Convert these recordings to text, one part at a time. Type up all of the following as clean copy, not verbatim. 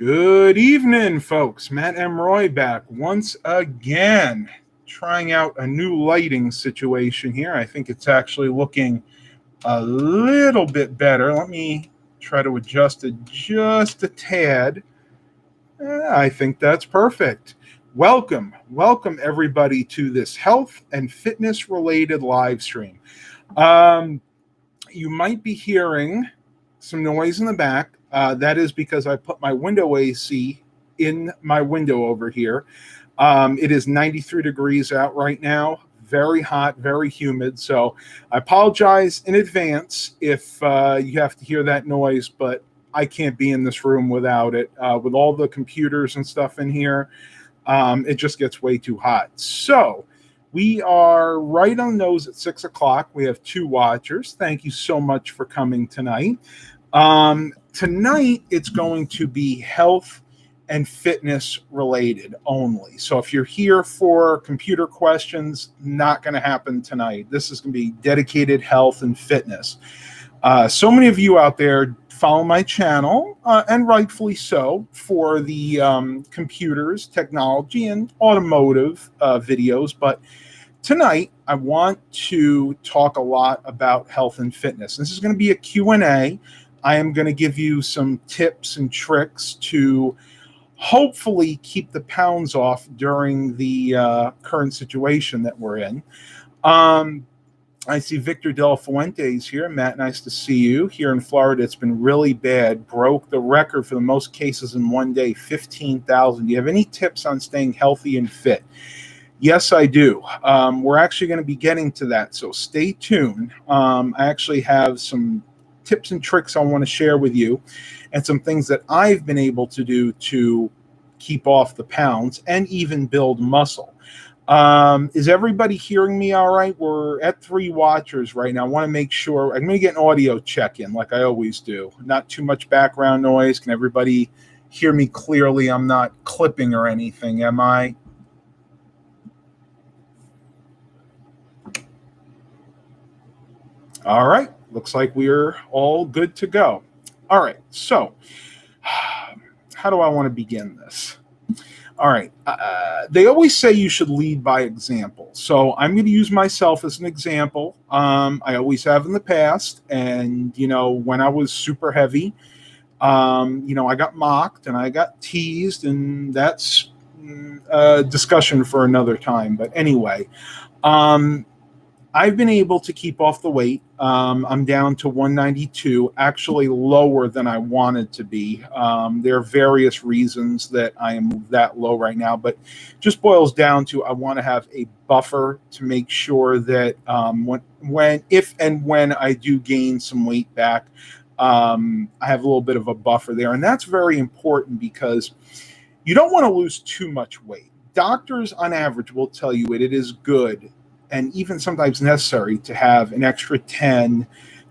Good evening, folks. Matt M. Roy back once again, trying out a new lighting situation here. I think it's actually looking a little bit better. Let me try to adjust it just a tad. I think that's perfect. Welcome everybody to this health and fitness related live stream. You might be hearing some noise in the back. That is because I put my window AC in my window over here. It is 93 degrees out right now, very hot, very humid. So I apologize in advance if you have to hear that noise, but I can't be in this room without it. With all the computers and stuff in here, it just gets way too hot. So we are right on the nose at 6 o'clock. We have 2 watchers. Thank you so much for coming tonight. Tonight, it's going to be health and fitness related only. So if you're here for computer questions, not going to happen tonight. This is going to be dedicated health and fitness. So many of you out there follow my channel, and rightfully so, for the computers, technology, and automotive videos. But tonight, I want to talk a lot about health and fitness. This is going to be a Q&A. I am going to give you some tips and tricks to hopefully keep the pounds off during the current situation that we're in. I see Victor Del Fuentes here. Matt, nice to see you. Here in Florida, it's been really bad. Broke the record for the most cases in one day, 15,000. Do you have any tips on staying healthy and fit? Yes, I do. We're actually going to be getting to that, so stay tuned. I actually have some tips and tricks I want to share with you, and some things that I've been able to do to keep off the pounds and even build muscle. Is everybody hearing me all right? We're at 3 watchers right now. I want to make sure. I'm going to get an audio check-in like I always do. Not too much background noise. Can everybody hear me clearly? I'm not clipping or anything, am I? All right. Looks like we're all good to go. All right. So how do I want to begin this? All right. They always say you should lead by example. So I'm going to use myself as an example. I always have in the past. And, when I was super heavy, I got mocked and I got teased, and that's a discussion for another time. But anyway, I've been able to keep off the weight. I'm down to 192, actually lower than I wanted to be. There are various reasons that I am that low right now, but just boils down to I want to have a buffer to make sure that if and when I do gain some weight back, I have a little bit of a buffer there. And that's very important because you don't want to lose too much weight. Doctors on average will tell you it is good and even sometimes necessary to have an extra 10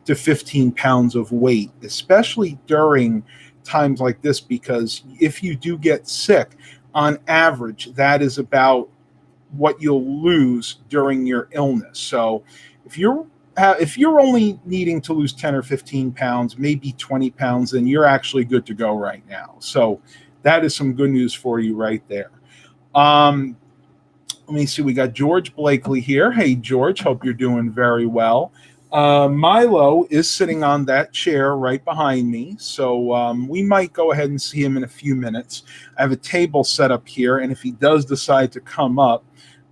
to 15 pounds of weight, especially during times like this, because if you do get sick, on average, that is about what you'll lose during your illness. So if you're only needing to lose 10 or 15 pounds, maybe 20 pounds, then you're actually good to go right now. So that is some good news for you right there. Let me see. We got George Blakely here. Hey, George. Hope you're doing very well. Milo is sitting on that chair right behind me. So we might go ahead and see him in a few minutes. I have a table set up here, and if he does decide to come up,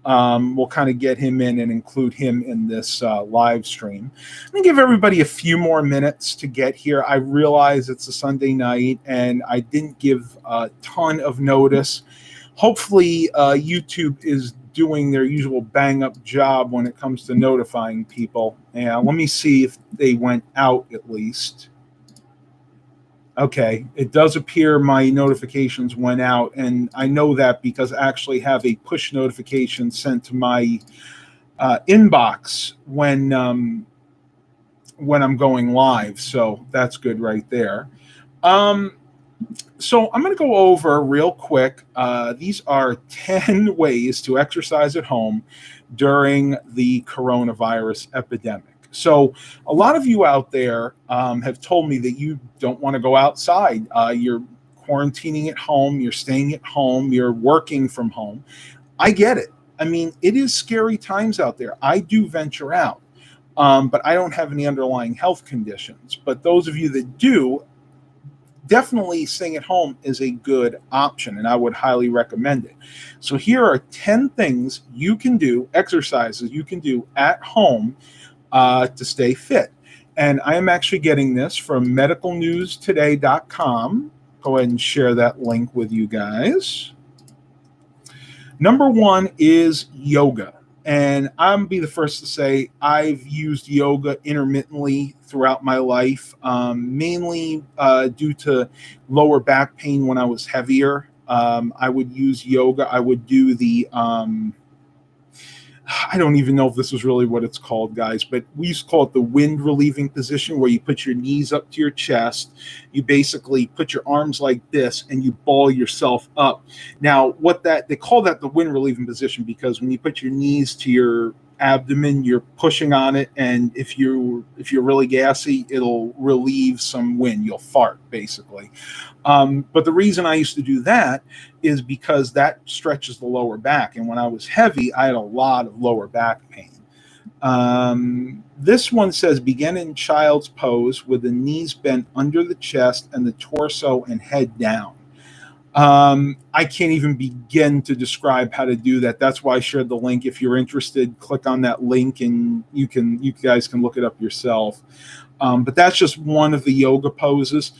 we'll kind of get him in and include him in this live stream. I'm going to give everybody a few more minutes to get here. I realize it's a Sunday night, and I didn't give a ton of notice. Hopefully, YouTube is doing their usual bang-up job when it comes to notifying people. And let me see if they went out at least. Okay, it does appear my notifications went out, and I know that because I actually have a push notification sent to my inbox when I'm going live. So that's good right there. So I'm going to go over real quick. These are 10 ways to exercise at home during the coronavirus epidemic. So a lot of you out there have told me that you don't want to go outside. You're quarantining at home, you're staying at home, you're working from home. I get it. I mean, it is scary times out there. I do venture out, but I don't have any underlying health conditions. But those of you that do, definitely staying at home is a good option, and I would highly recommend it. So here are 10 things you can do, exercises you can do at home to stay fit. And I am actually getting this from medicalnewstoday.com. Go ahead and share that link with you guys. Number one is yoga. And I'm be the first to say I've used yoga intermittently throughout my life, mainly due to lower back pain when I was heavier. I would use yoga. I would do the I don't even know if this is really what it's called, guys, but we used to call it the wind relieving position, where you put your knees up to your chest. You basically put your arms like this and you ball yourself up. Now, they call that the wind relieving position, because when you put your knees to your abdomen, you're pushing on it, and if you're really gassy, it'll relieve some wind. You'll fart, basically. But the reason I used to do that is because that stretches the lower back, and when I was heavy, I had a lot of lower back pain. This one says begin in child's pose with the knees bent under the chest and the torso and head down. I can't even begin to describe how to do that. That's why I shared the link. If you're interested, click on that link and you guys can look it up yourself. But that's just one of the yoga poses.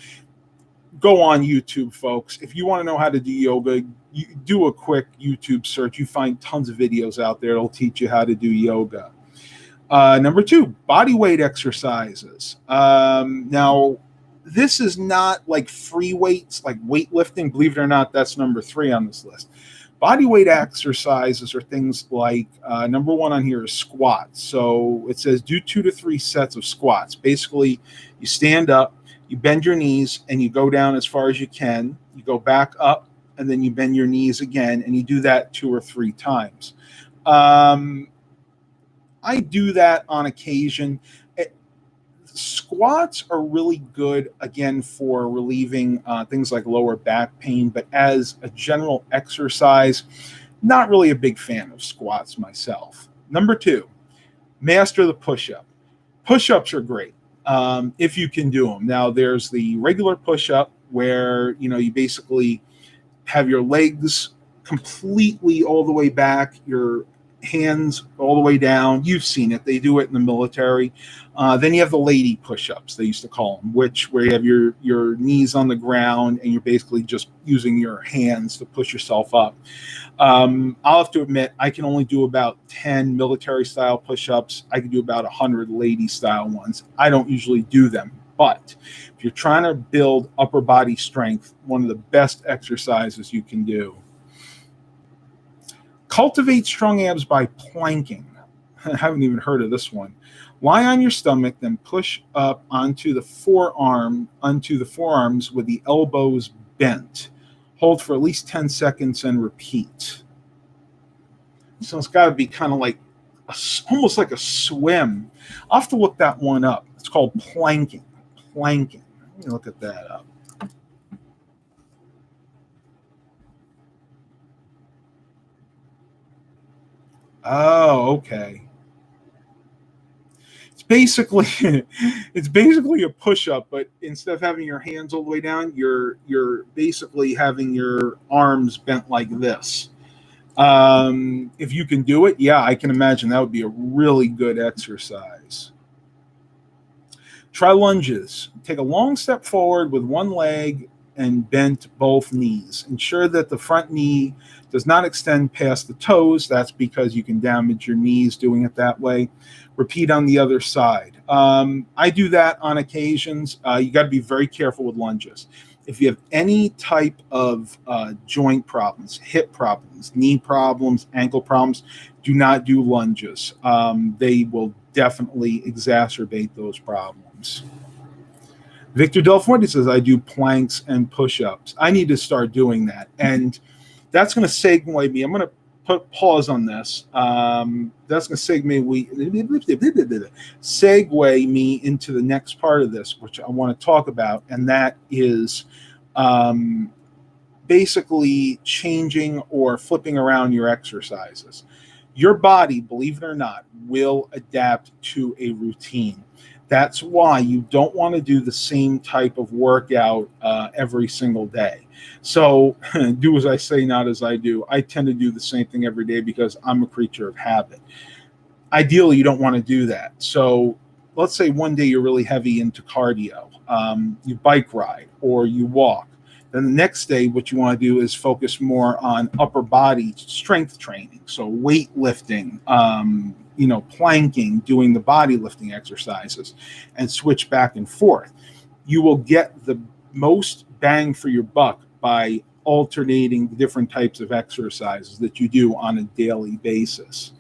Go on YouTube, folks. If you want to know how to do yoga, you do a quick YouTube search. You find tons of videos out there that'll teach you how to do yoga. Number two, body weight exercises. Now, this is not like free weights, like weightlifting. Believe it or not, that's number 3 on this list. Body weight exercises are things like, number 1 on here is squats. So it says do 2 to 3 sets of squats. Basically, you stand up, you bend your knees, and you go down as far as you can. You go back up, and then you bend your knees again, and you do that 2 or 3 times. I do that on occasion. Squats are really good, again, for relieving things like lower back pain, but as a general exercise, not really a big fan of squats myself. Number 2, master the push-up. Push-ups are great if you can do them. Now, there's the regular push-up where, you basically have your legs completely all the way back, your hands all the way down. You've seen it. They do it in the military. Then you have the lady push-ups, they used to call them, where you have your knees on the ground and you're basically just using your hands to push yourself up. I'll have to admit, I can only do about 10 military-style push-ups. I can do about 100 lady-style ones. I don't usually do them. But if you're trying to build upper body strength, one of the best exercises you can do. Cultivate strong abs by planking. I haven't even heard of this one. Lie on your stomach, then push up onto the forearms with the elbows bent. Hold for at least 10 seconds and repeat. So it's got to be kind of like almost like a swim. I'll have to look that one up. It's called planking. Planking. Let me look at that up. Oh, okay. It's basically a push-up, but instead of having your hands all the way down, you're basically having your arms bent like this. If you can do it, yeah, I can imagine that would be a really good exercise. Try lunges. Take a long step forward with one leg and bent both knees. Ensure that the front knee does not extend past the toes. That's because you can damage your knees doing it that way. Repeat on the other side. I do that on occasions. You got to be very careful with lunges. If you have any type of joint problems, hip problems, knee problems, ankle problems, do not do lunges. They will definitely exacerbate those problems. Victor Del Fuente says, I do planks and push-ups. I need to start doing that. And that's going to segue me. I'm going to put pause on this. That's going to segue me into the next part of this, which I want to talk about. And that is basically changing or flipping around your exercises. Your body, believe it or not, will adapt to a routine. That's why you don't want to do the same type of workout every single day. So do as I say, not as I do. I tend to do the same thing every day because I'm a creature of habit. Ideally, you don't want to do that. So let's say one day you're really heavy into cardio, you bike ride or you walk. Then the next day, what you want to do is focus more on upper body strength training. So weightlifting, planking, doing the body lifting exercises, and switch back and forth. You will get the most bang for your buck by alternating the different types of exercises that you do on a daily basis.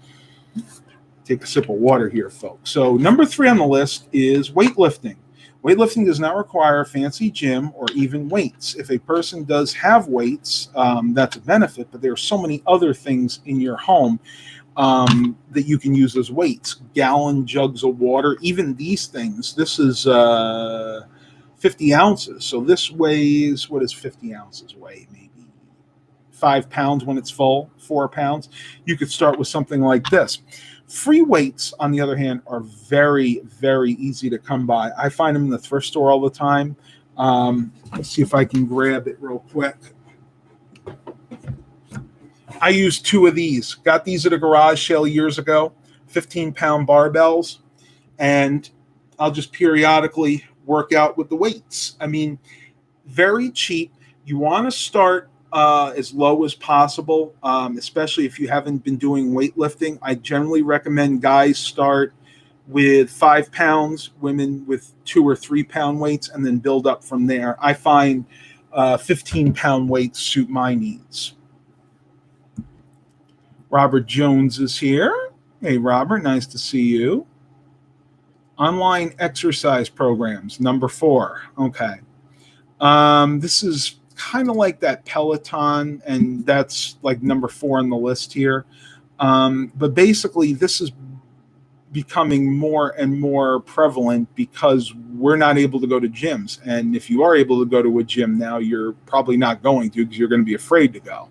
Take a sip of water here, folks. So number 3 on the list is weightlifting. Weightlifting does not require a fancy gym or even weights. If a person does have weights, that's a benefit, but there are so many other things in your home that you can use as weights. Gallon jugs of water, even these things. This is 50 ounces. So this weighs, what does 50 ounces weigh? Maybe 5 pounds when it's full, 4 pounds. You could start with something like this. Free weights, on the other hand, are very, very easy to come by. I find them in the thrift store all the time. Let's see if I can grab it real quick. I used 2 of these. Got these at a garage sale years ago, 15-pound barbells, and I'll just periodically work out with the weights. I mean, very cheap. You want to start as low as possible, especially if you haven't been doing weightlifting. I generally recommend guys start with 5 pounds, women with 2 or 3 pound weights, and then build up from there. I find 15-pound weights suit my needs. Robert Jones is here. Hey, Robert, nice to see you. Online exercise programs, number 4. Okay. This is kind of like that Peloton, and that's like number 4 on the list here. But basically, this is becoming more and more prevalent because we're not able to go to gyms. And if you are able to go to a gym now, you're probably not going to because you're going to be afraid to go.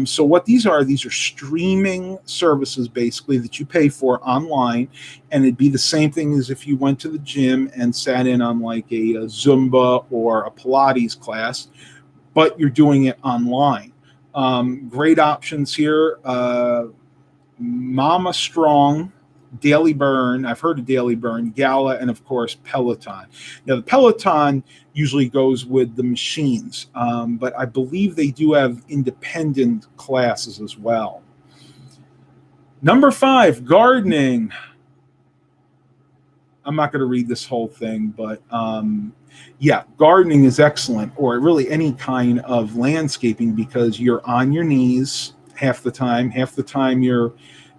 So what these are streaming services basically that you pay for online, and it'd be the same thing as if you went to the gym and sat in on like a Zumba or a Pilates class, but you're doing it online. Great options here. Mama Strong, Daily Burn, I've heard of Daily Burn, Gala, and of course Peloton. Now the Peloton usually goes with the machines, but I believe they do have independent classes as well. Number 5, gardening. I'm not going to read this whole thing, but gardening is excellent, or really any kind of landscaping, because you're on your knees half the time. Half the time you're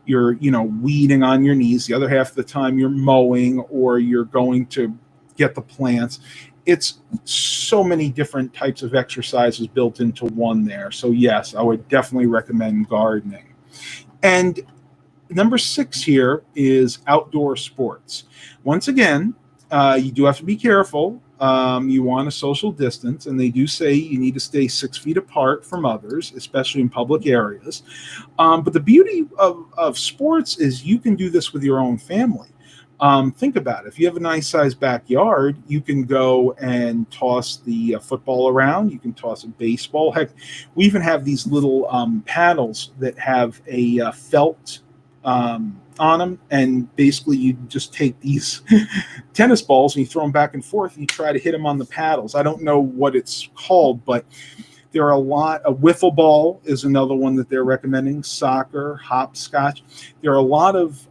weeding on your knees. The other half of the time you're mowing, or you're going to get the plants. It's so many different types of exercises built into one there. So yes, I would definitely recommend gardening. And number 6 here is outdoor sports. Once again, you do have to be careful. You want a social distance, and they do say you need to stay 6 feet apart from others, especially in public areas. But the beauty of sports is you can do this with your own family. Think about it. If you have a nice sized backyard, you can go and toss the football around. You can toss a baseball. Heck, we even have these little paddles that have a felt on them, and basically you just take these tennis balls and you throw them back and forth and you try to hit them on the paddles. I don't know what it's called, but there are a lot. A wiffle ball is another one that they're recommending. Soccer, hopscotch. There are a lot of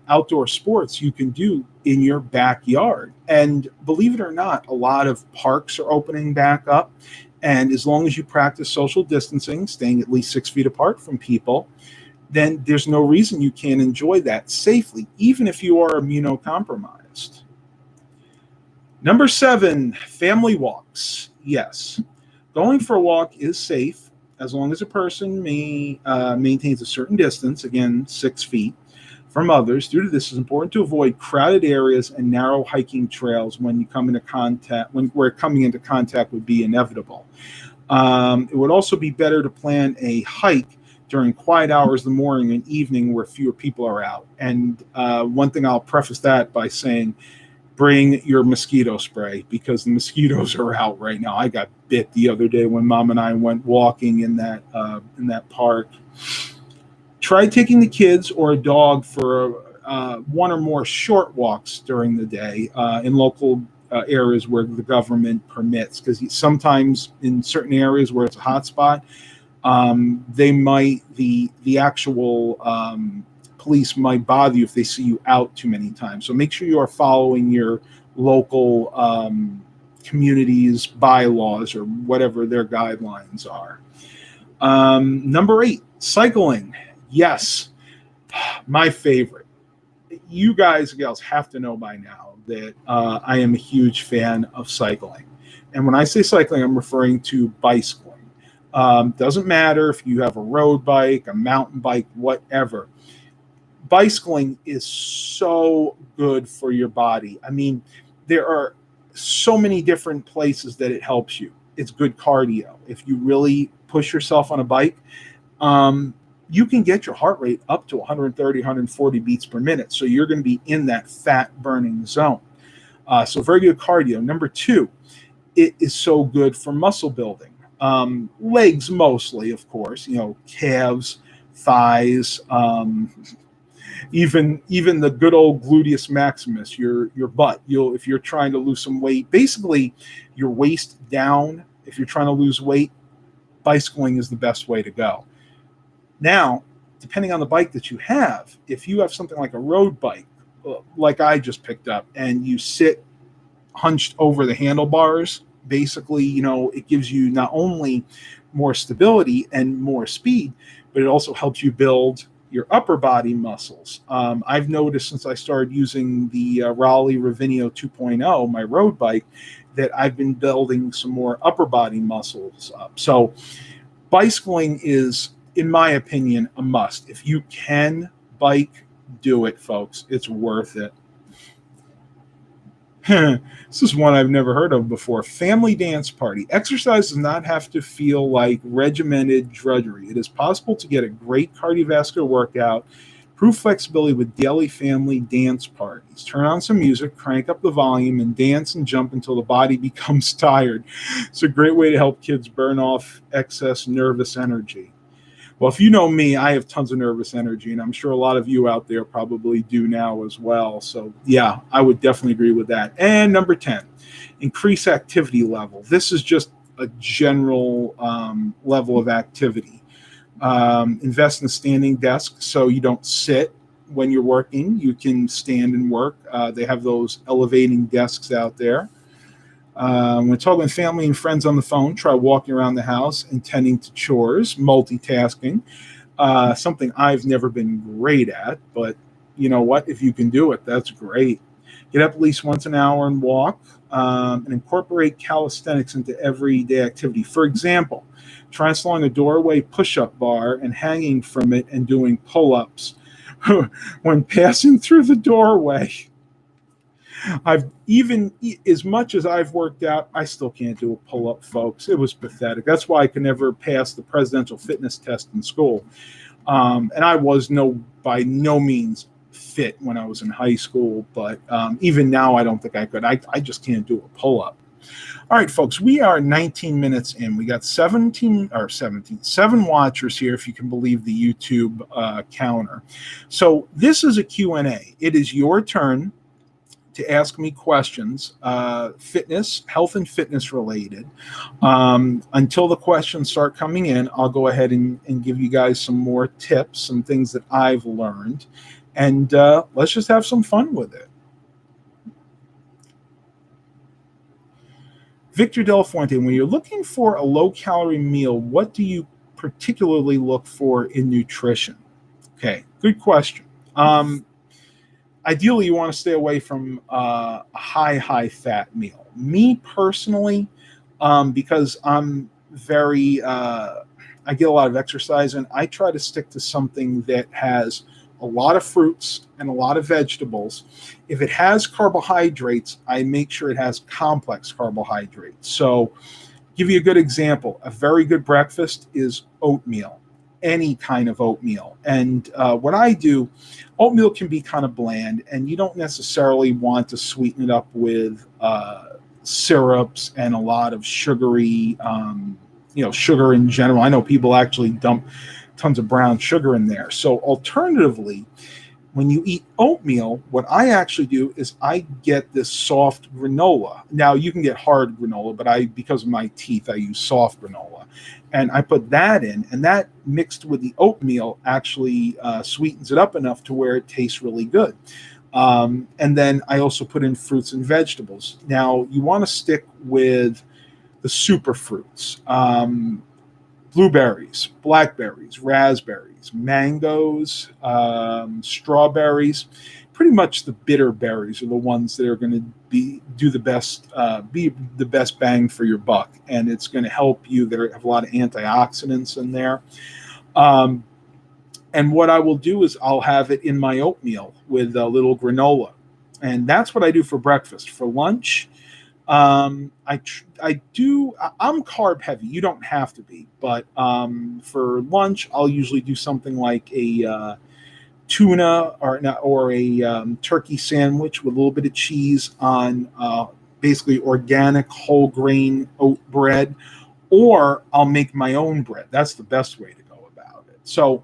outdoor sports you can do in your backyard, and believe it or not, a lot of parks are opening back up, and as long as you practice social distancing, staying at least 6 feet apart from people, then there's no reason you can't enjoy that safely, even if you are immunocompromised. Number 7, family walks. Yes, going for a walk is safe as long as a person maintains a certain distance, again, 6 feet, from others. Due to this, it's important to avoid crowded areas and narrow hiking trails when you come into contact, where coming into contact would be inevitable. It would also be better to plan a hike during quiet hours of the morning and evening where fewer people are out. And one thing I'll preface that by saying, bring your mosquito spray because the mosquitoes are out right now. I got bit the other day when Mom and I went walking in that park. Try taking the kids or a dog for one or more short walks during the day in local areas where the government permits, because sometimes in certain areas where it's a hot spot, the actual police might bother you if they see you out too many times. So make sure you are following your local community's bylaws or whatever their guidelines are. Number 8, cycling. Yes, my favorite. You guys and gals have to know by now that I am a huge fan of cycling. And when I say cycling, I'm referring to bicycling. Doesn't matter if you have a road bike, a mountain bike, whatever. Bicycling is so good for your body. I mean, there are so many different places that it helps you. It's good cardio. If you really push yourself on a bike, you can get your heart rate up to 130, 140 beats per minute. So you're going to be in that fat burning zone. So very good cardio. Number 2, it is so good for muscle building. Legs mostly, of course, calves, thighs, even the good old gluteus maximus, your butt. If you're trying to lose some weight, basically your waist down, if you're trying to lose weight, bicycling is the best way to go. Now, depending on the bike that you have, if you have something like a road bike, like I just picked up, and you sit hunched over the handlebars, basically, it gives you not only more stability and more speed, but it also helps you build your upper body muscles. I've noticed since I started using the Raleigh Ravinio 2.0, my road bike, that I've been building some more upper body muscles up. So bicycling is, in my opinion, a must. If you can bike, do it, folks. It's worth it. This is one I've never heard of before. Family dance party. Exercise does not have to feel like regimented drudgery. It is possible to get a great cardiovascular workout, prove flexibility with daily family dance parties. Turn on some music, crank up the volume, and dance and jump until the body becomes tired. It's a great way to help kids burn off excess nervous energy. Well, if you know me, I have tons of nervous energy, and I'm sure a lot of you out there probably do now as well. So, yeah, I would definitely agree with that. And number 10, increase activity level. This is just a general level of activity. Invest in a standing desk so you don't sit when you're working. You can stand and work. They have those elevating desks out there. When talking with family and friends on the phone, try walking around the house and tending to chores, multitasking, something I've never been great at, but you know what? If you can do it, that's great. Get up at least once an hour and walk, and incorporate calisthenics into everyday activity. For example, try installing a doorway push-up bar and hanging from it and doing pull-ups when passing through the doorway. I've even as much as I've worked out, I still can't do a pull-up, folks. It was pathetic. That's why I could never pass the presidential fitness test in school. And I was by no means fit when I was in high school, but even now I don't think I could. I just can't do a pull-up. All right, folks, we are 19 minutes in. We got 7 watchers here, if you can believe the YouTube counter. So this is a Q&A. It is your turn to ask me questions, fitness, health and fitness related. Until the questions start coming in, I'll go ahead and give you guys some more tips, some things that I've learned, and let's just have some fun with it. Victor Del Fuente, when you're looking for a low-calorie meal, what do you particularly look for in nutrition? Okay, good question. Ideally, you want to stay away from a high fat meal. Me personally, because I'm I get a lot of exercise, and I try to stick to something that has a lot of fruits and a lot of vegetables. If it has carbohydrates, I make sure it has complex carbohydrates. So Give you a good example. A very good breakfast is oatmeal, any kind of oatmeal. And what I do, oatmeal can be kind of bland, and you don't necessarily want to sweeten it up with syrups and a lot of sugary, sugar in general. I know people actually dump tons of brown sugar in there. So alternatively, when you eat oatmeal, what I actually do is I get this soft granola. Now you can get hard granola, but because of my teeth, I use soft granola. And I put that in, and that mixed with the oatmeal actually sweetens it up enough to where it tastes really good. And then I also put in fruits and vegetables. Now you want to stick with the superfruits. Blueberries, blackberries, raspberries, mangoes, strawberries. Pretty much the bitter berries are the ones that are going to be the best bang for your buck, and it's going to help you. There have a lot of antioxidants in there. And what I will do is I'll have it in my oatmeal with a little granola, and that's what I do for breakfast. For lunch, I'm carb heavy. You don't have to be, but for lunch, I'll usually do something like a tuna or a turkey sandwich with a little bit of cheese on basically organic whole grain oat bread, or I'll make my own bread. That's the best way to go about it. So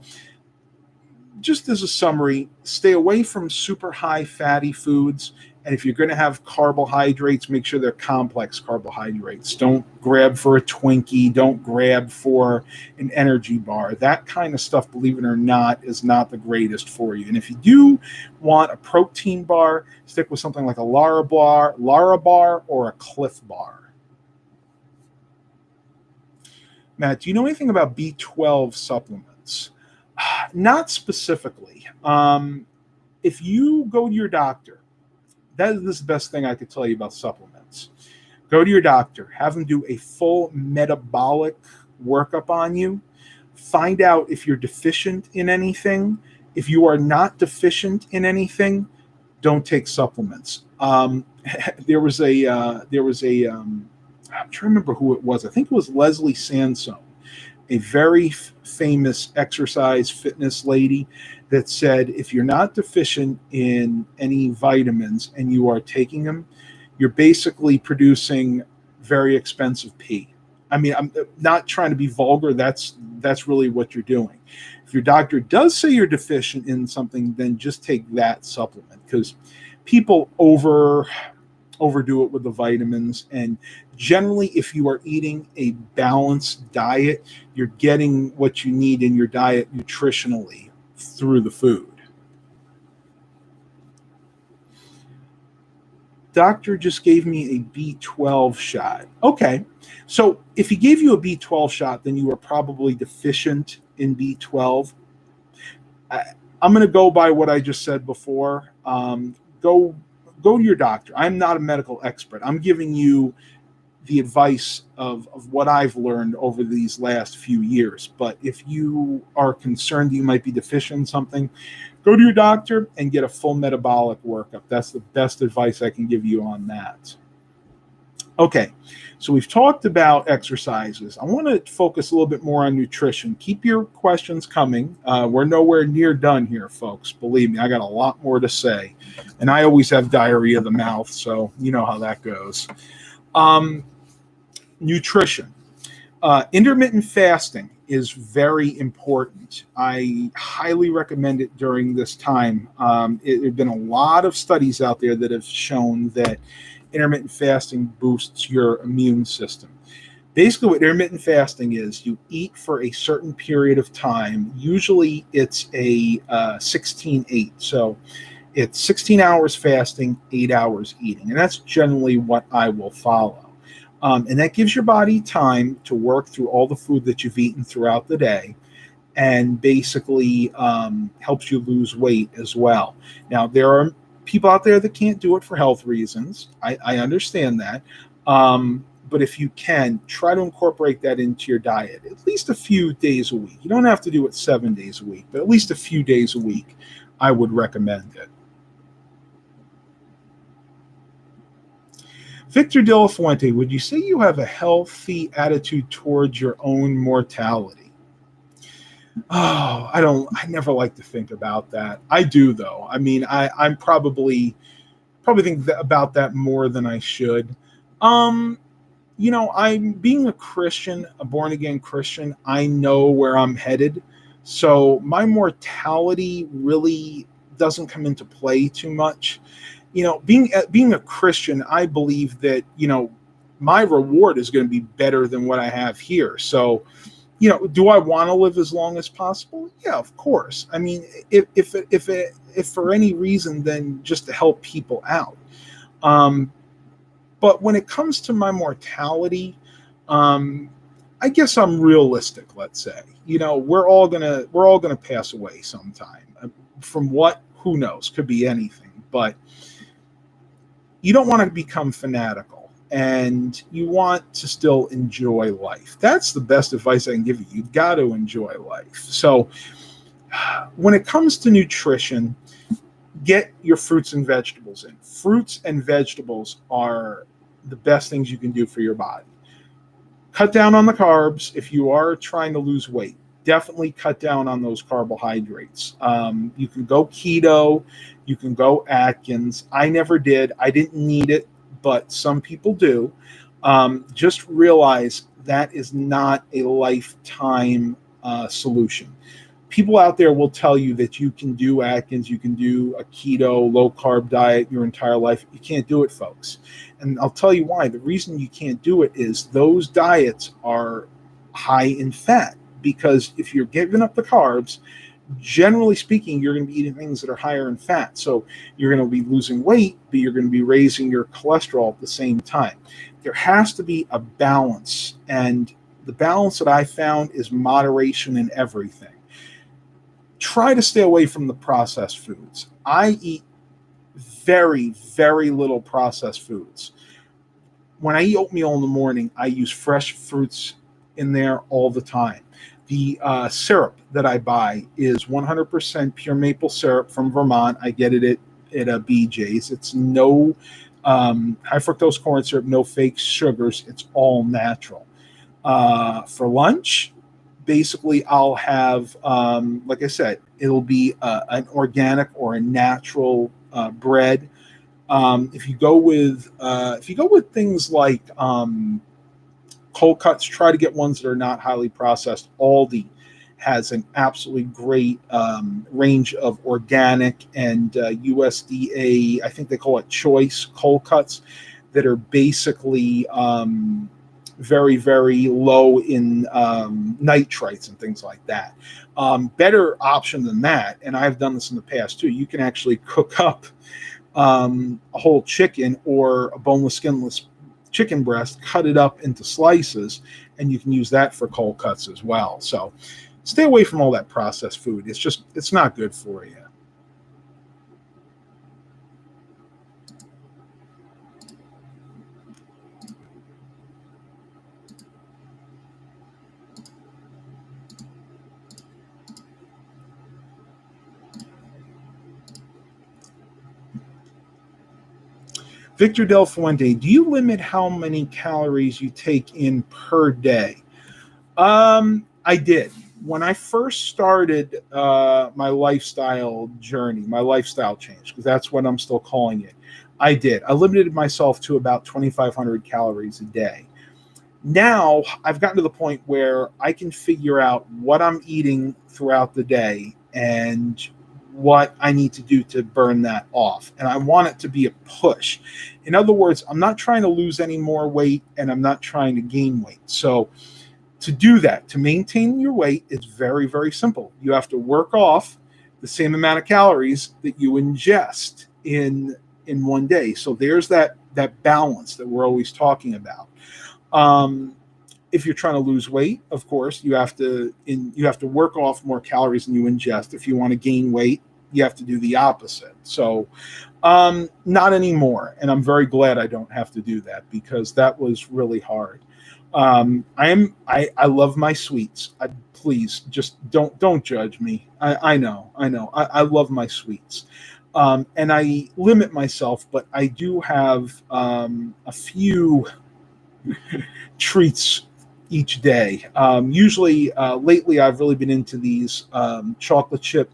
just as a summary, stay away from super high fatty foods. And if you're going to have carbohydrates, make sure they're complex carbohydrates. Don't grab for a Twinkie. Don't grab for an energy bar. That kind of stuff, believe it or not, is not the greatest for you. And if you do want a protein bar, stick with something like a Lara bar, or a Cliff bar. Matt, do you know anything about B12 supplements? Not specifically. If you go to your doctor, that is the best thing I could tell you about supplements. Go to your doctor, have them do a full metabolic workup on you. Find out if you're deficient in anything. If you are not deficient in anything, don't take supplements. There was a I'm trying to remember who it was. I think it was Leslie Sansone, a very famous exercise fitness lady, that said if you're not deficient in any vitamins and you are taking them, you're basically producing very expensive pee. I mean, I'm not trying to be vulgar. That's really what you're doing. If your doctor does say you're deficient in something, then just take that supplement, because people overdo it with the vitamins. And generally, if you are eating a balanced diet, you're getting what you need in your diet nutritionally through the food. Doctor just gave me a B12 shot. Okay. So if he gave you a B12 shot, then you are probably deficient in B12. I'm going to go by what I just said before. Go to your doctor. I'm not a medical expert. I'm giving you the advice of what I've learned over these last few years. But if you are concerned that you might be deficient in something, go to your doctor and get a full metabolic workup. That's the best advice I can give you on that. Okay, so we've talked about exercises. I want to focus a little bit more on nutrition. Keep your questions coming. We're nowhere near done here, folks. Believe me, I got a lot more to say. And I always have diarrhea of the mouth, so you know how that goes. Nutrition. Intermittent fasting is very important. I highly recommend it during this time. There have been a lot of studies out there that have shown that intermittent fasting boosts your immune system. Basically, what intermittent fasting is, you eat for a certain period of time. Usually it's a 16-8. So it's 16 hours fasting, 8 hours eating. And that's generally what I will follow. And that gives your body time to work through all the food that you've eaten throughout the day, and basically helps you lose weight as well. Now, there are people out there that can't do it for health reasons. I understand that. But if you can, try to incorporate that into your diet at least a few days a week. You don't have to do it 7 days a week, but at least a few days a week, I would recommend it. Victor De La Fuente, would you say you have a healthy attitude towards your own mortality? Oh, I never like to think about that. I do though. I mean, I'm probably think about that more than I should. Um, I'm being a Christian, a born again Christian. I know where I'm headed. So my mortality really doesn't come into play too much. Being a Christian, I believe that, my reward is going to be better than what I have here. So, do I want to live as long as possible? Yeah, of course. I mean, if for any reason, then just to help people out. Um, but when it comes to my mortality, um, I guess I'm realistic. Let's say, we're all gonna pass away sometime. From what? Who knows? Could be anything. But you don't want to become fanatical, and you want to still enjoy life. That's the best advice I can give you. You've got to enjoy life. So, when it comes to nutrition, get your fruits and vegetables in. Fruits and vegetables are the best things you can do for your body. Cut down on the carbs if you are trying to lose weight. Definitely cut down on those carbohydrates. You can go keto, you can go Atkins. I never did. I didn't need it, but some people do. Just realize that is not a lifetime solution. People out there will tell you that you can do Atkins, you can do a keto, low carb diet your entire life. You can't do it, folks. And I'll tell you why. The reason you can't do it is those diets are high in fat. Because if you're giving up the carbs, generally speaking, you're going to be eating things that are higher in fat. So you're going to be losing weight, but you're going to be raising your cholesterol at the same time. There has to be a balance. And the balance that I found is moderation in everything. Try to stay away from the processed foods. I eat very, very little processed foods. When I eat oatmeal in the morning, I use fresh fruits in there all the time. The syrup that I buy is 100% pure maple syrup from Vermont. I get it at a BJ's. It's no high fructose corn syrup, no fake sugars. It's all natural. For lunch, basically I'll have, like I said, it'll be an organic or a natural bread. If you go with things like cold cuts, try to get ones that are not highly processed. Aldi has an absolutely great range of organic and USDA, I think they call it choice cold cuts, that are basically very, very low in nitrites and things like that. Better option than that, and I've done this in the past too, you can actually cook up a whole chicken or a boneless, skinless chicken breast, cut it up into slices, and you can use that for cold cuts as well. So stay away from all that processed food. It's not good for you. Victor Del Fuente, do you limit how many calories you take in per day? I did. When I first started my lifestyle journey, my lifestyle change, because that's what I'm still calling it, I did. I limited myself to about 2,500 calories a day. Now I've gotten to the point where I can figure out what I'm eating throughout the day and what I need to do to burn that off. And I want it to be a push. In other words, I'm not trying to lose any more weight and I'm not trying to gain weight. So to do that, to maintain your weight, it's very, very simple. You have to work off the same amount of calories that you ingest in one day. So there's that balance that we're always talking about. Um, if you're trying to lose weight, of course, you have to work off more calories than you ingest. If you want to gain weight, you have to do the opposite. So, not anymore, and I'm very glad I don't have to do that because that was really hard. I love my sweets. Please just don't judge me. I know. I love my sweets. And I limit myself, but I do have a few treats each day. Usually, lately, I've really been into these chocolate chip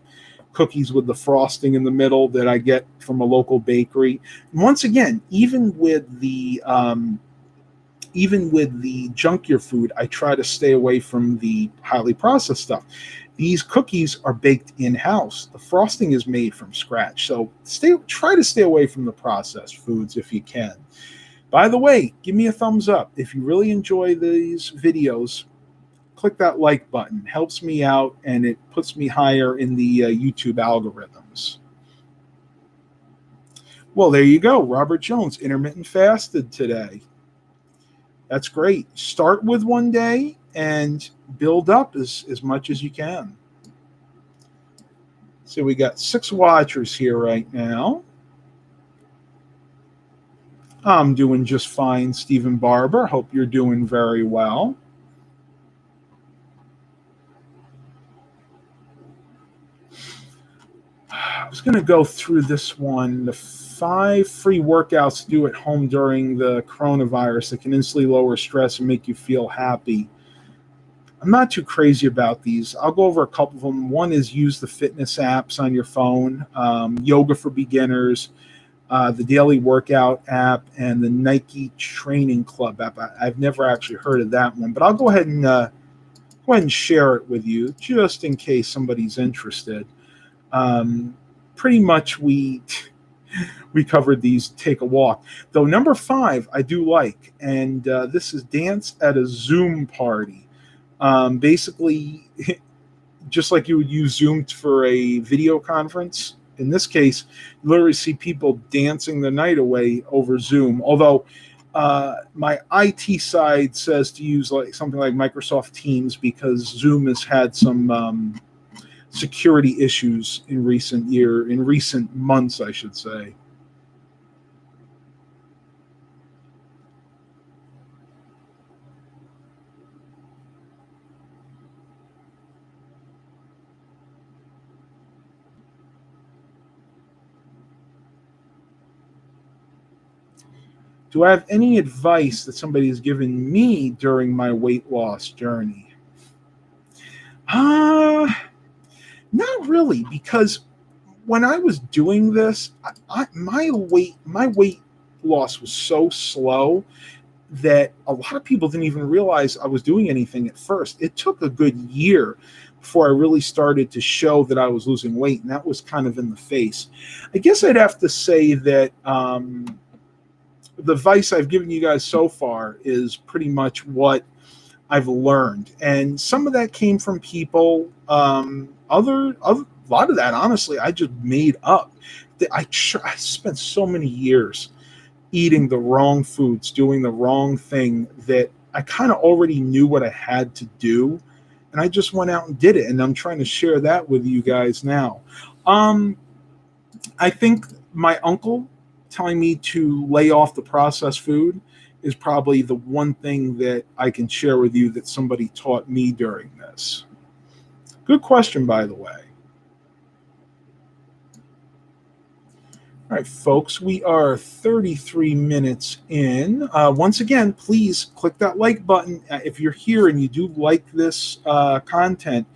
cookies with the frosting in the middle that I get from a local bakery. And once again, even with the junkier food, I try to stay away from the highly processed stuff. These cookies are baked in-house. The frosting is made from scratch. So try to stay away from the processed foods if you can. By the way, give me a thumbs up. If you really enjoy these videos, click that like button. It helps me out, and it puts me higher in the YouTube algorithms. Well, there you go. Robert Jones, intermittent fasted today. That's great. Start with one day and build up as much as you can. So we got 6 watchers here right now. I'm doing just fine, Stephen Barber. Hope you're doing very well. I was going to go through this one. The 5 free workouts to do at home during the coronavirus that can instantly lower stress and make you feel happy. I'm not too crazy about these. I'll go over a couple of them. One is use the fitness apps on your phone, yoga for beginners, the daily workout app, and the Nike Training Club app. I've never actually heard of that one, but I'll go ahead and share it with you just in case somebody's interested. Pretty much we covered these. Take a walk, though. Number 5 I do like, and this is dance at a Zoom party. Basically, just like you would use Zoom for a video conference. In this case, you literally see people dancing the night away over Zoom. Although my IT side says to use something like Microsoft Teams, because Zoom has had some security issues in recent months, I should say. Do I have any advice that somebody has given me during my weight loss journey? Not really, because when I was doing this, my weight loss was so slow that a lot of people didn't even realize I was doing anything at first. It took a good year before I really started to show that I was losing weight, and that was kind of in the face. I guess I'd have to say that the advice I've given you guys so far is pretty much what I've learned, and some of that came from people. A lot of that, honestly, I just made up. I spent so many years eating the wrong foods, doing the wrong thing, that I kind of already knew what I had to do, and I just went out and did it. And I'm trying to share that with you guys now. I think my uncle telling me to lay off the processed food is probably the one thing that I can share with you that somebody taught me during this. Good question, by the way. All right, folks, we are 33 minutes in. Once again, please click that like button. If you're here and you do like this content,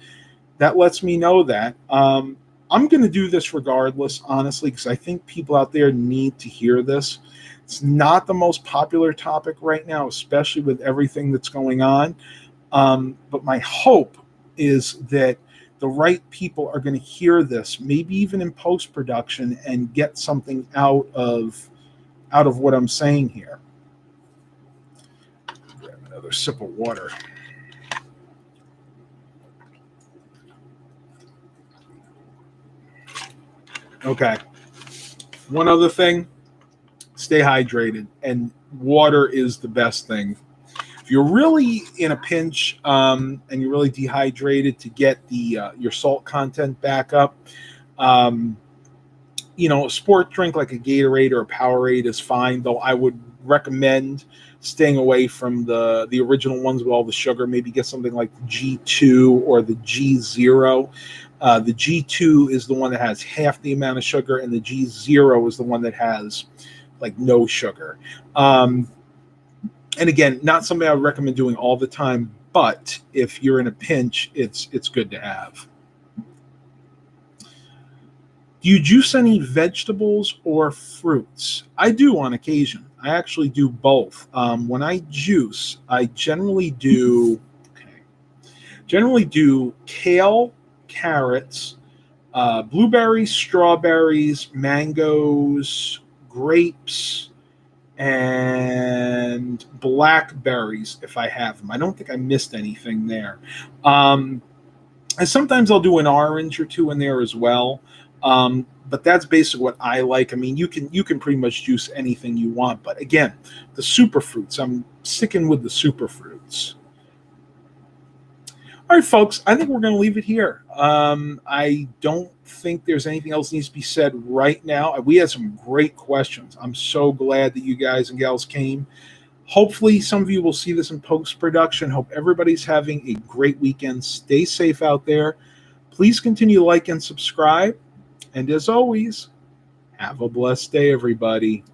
that lets me know that. I'm going to do this regardless, honestly, because I think people out there need to hear this. It's not the most popular topic right now, especially with everything that's going on. But my hope is that the right people are going to hear this, maybe even in post-production, and get something out of what I'm saying here. Grab another sip of water. Okay. One other thing, stay hydrated, and water is the best thing. If you're really in a pinch and you're really dehydrated, to get your salt content back up, a sport drink like a Gatorade or a Powerade is fine, though I would recommend staying away from the original ones with all the sugar. Maybe get something like the G2 or the G0. The G2 is the one that has half the amount of sugar, and the G0 is the one that has like no sugar. And again, not something I would recommend doing all the time, but if you're in a pinch, it's good to have. Do you juice any vegetables or fruits? I do on occasion. I actually do both. When I juice, I generally do kale, carrots, blueberries, strawberries, mangoes, grapes, and blackberries if I have them. I don't think I missed anything there. And sometimes I'll do an orange or two in there as well. But that's basically what I like. I mean, you can pretty much juice anything you want. But again, the superfruits, I'm sticking with the superfruits. All right, folks, I think we're going to leave it here. I don't think there's anything else that needs to be said right now. We had some great questions. I'm so glad that you guys and gals came. Hopefully, some of you will see this in post-production. Hope everybody's having a great weekend. Stay safe out there. Please continue to like and subscribe. And as always, have a blessed day, everybody.